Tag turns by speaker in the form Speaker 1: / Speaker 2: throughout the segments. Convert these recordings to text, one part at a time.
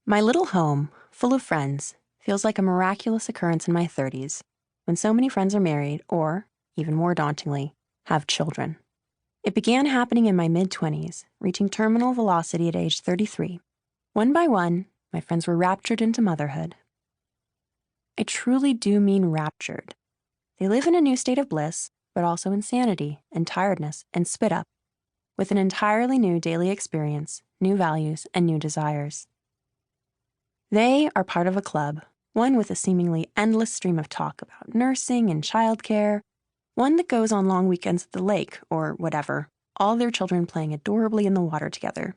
Speaker 1: My little home, full of friends, feels like a miraculous occurrence in my 30s, when so many friends are married or, even more dauntingly, have children. It began happening in my mid-20s, reaching terminal velocity at age 33. One by one, my friends were raptured into motherhood. I truly do mean raptured. They live in a new state of bliss, but also insanity and tiredness and spit up, with an entirely new daily experience, new values, and new desires. They are part of a club, one with a seemingly endless stream of talk about nursing and childcare, one that goes on long weekends at the lake or whatever, all their children playing adorably in the water together.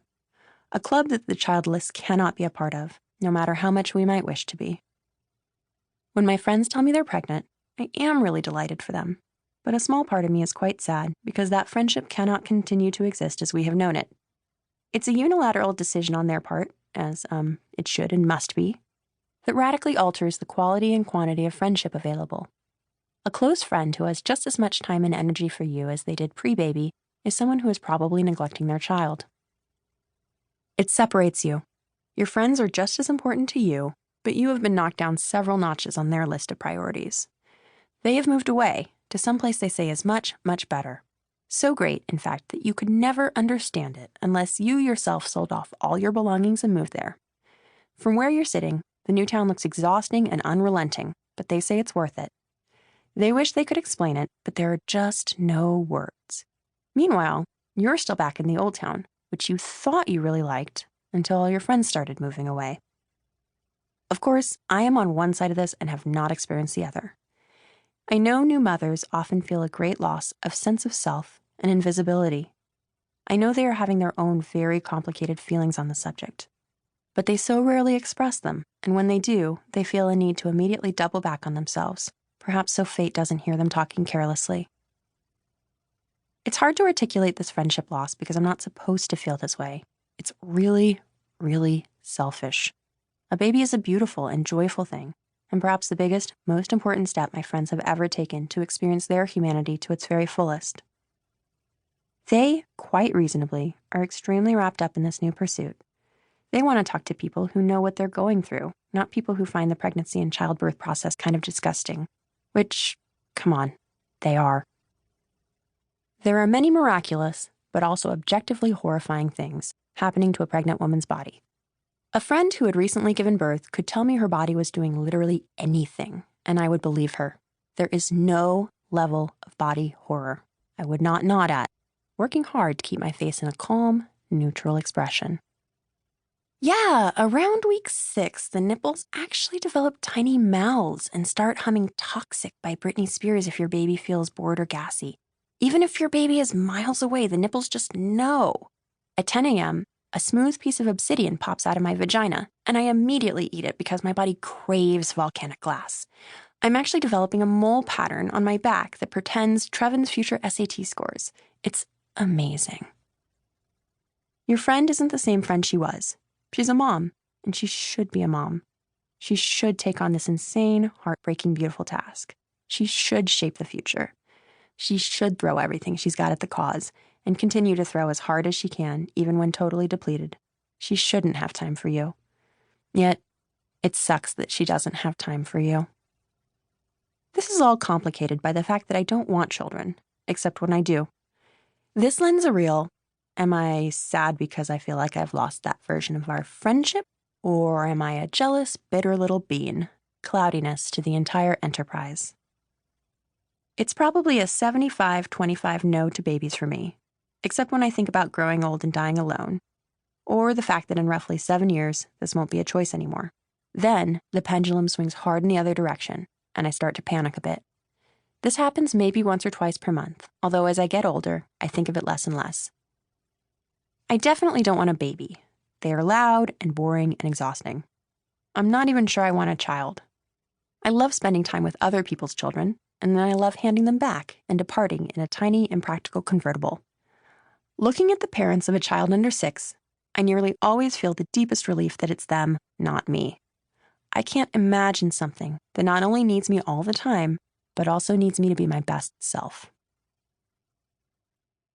Speaker 1: A club that the childless cannot be a part of, no matter how much we might wish to be. When my friends tell me they're pregnant, I am really delighted for them. But a small part of me is quite sad because that friendship cannot continue to exist as we have known it. It's a unilateral decision on their part, as it should and must be, that radically alters the quality and quantity of friendship available. A close friend who has just as much time and energy for you as they did pre-baby is someone who is probably neglecting their child. It separates you. Your friends are just as important to you, but you have been knocked down several notches on their list of priorities. They have moved away to someplace they say is much, much better. So great, in fact, that you could never understand it unless you yourself sold off all your belongings and moved there. From where you're sitting, the new town looks exhausting and unrelenting, but they say it's worth it. They wish they could explain it, but there are just no words. Meanwhile, you're still back in the old town, which you thought you really liked until all your friends started moving away. Of course, I am on one side of this and have not experienced the other. I know new mothers often feel a great loss of sense of self and invisibility. I know they are having their own very complicated feelings on the subject, but they so rarely express them, and when they do, they feel a need to immediately double back on themselves, perhaps so fate doesn't hear them talking carelessly. It's hard to articulate this friendship loss because I'm not supposed to feel this way. It's really, really selfish. A baby is a beautiful and joyful thing, and perhaps the biggest, most important step my friends have ever taken to experience their humanity to its very fullest. They, quite reasonably, are extremely wrapped up in this new pursuit. They want to talk to people who know what they're going through, not people who find the pregnancy and childbirth process kind of disgusting. Which, come on, they are. There are many miraculous, but also objectively horrifying things happening to a pregnant woman's body. A friend who had recently given birth could tell me her body was doing literally anything, and I would believe her. There is no level of body horror I would not nod at, working hard to keep my face in a calm, neutral expression. Yeah, around week 6, the nipples actually develop tiny mouths and start humming Toxic by Britney Spears if your baby feels bored or gassy. Even if your baby is miles away, the nipples just know. At 10 a.m., a smooth piece of obsidian pops out of my vagina, and I immediately eat it because my body craves volcanic glass. I'm actually developing a mole pattern on my back that pretends Trevin's future SAT scores. It's amazing. Your friend isn't the same friend she was. She's a mom, and she should be a mom. She should take on this insane, heartbreaking, beautiful task. She should shape the future. She should throw everything she's got at the cause and continue to throw as hard as she can, even when totally depleted. She shouldn't have time for you. Yet, it sucks that she doesn't have time for you. This is all complicated by the fact that I don't want children, except when I do. This lends a real, am I sad because I feel like I've lost that version of our friendship? Or am I a jealous, bitter little bean? Cloudiness to the entire enterprise. It's probably a 75-25 no to babies for me, except when I think about growing old and dying alone, or the fact that in roughly 7 years, this won't be a choice anymore. Then, the pendulum swings hard in the other direction, and I start to panic a bit. This happens maybe once or twice per month, although as I get older, I think of it less and less. I definitely don't want a baby. They are loud and boring and exhausting. I'm not even sure I want a child. I love spending time with other people's children, and then I love handing them back and departing in a tiny, impractical convertible. Looking at the parents of a child under 6, I nearly always feel the deepest relief that it's them, not me. I can't imagine something that not only needs me all the time, but also needs me to be my best self.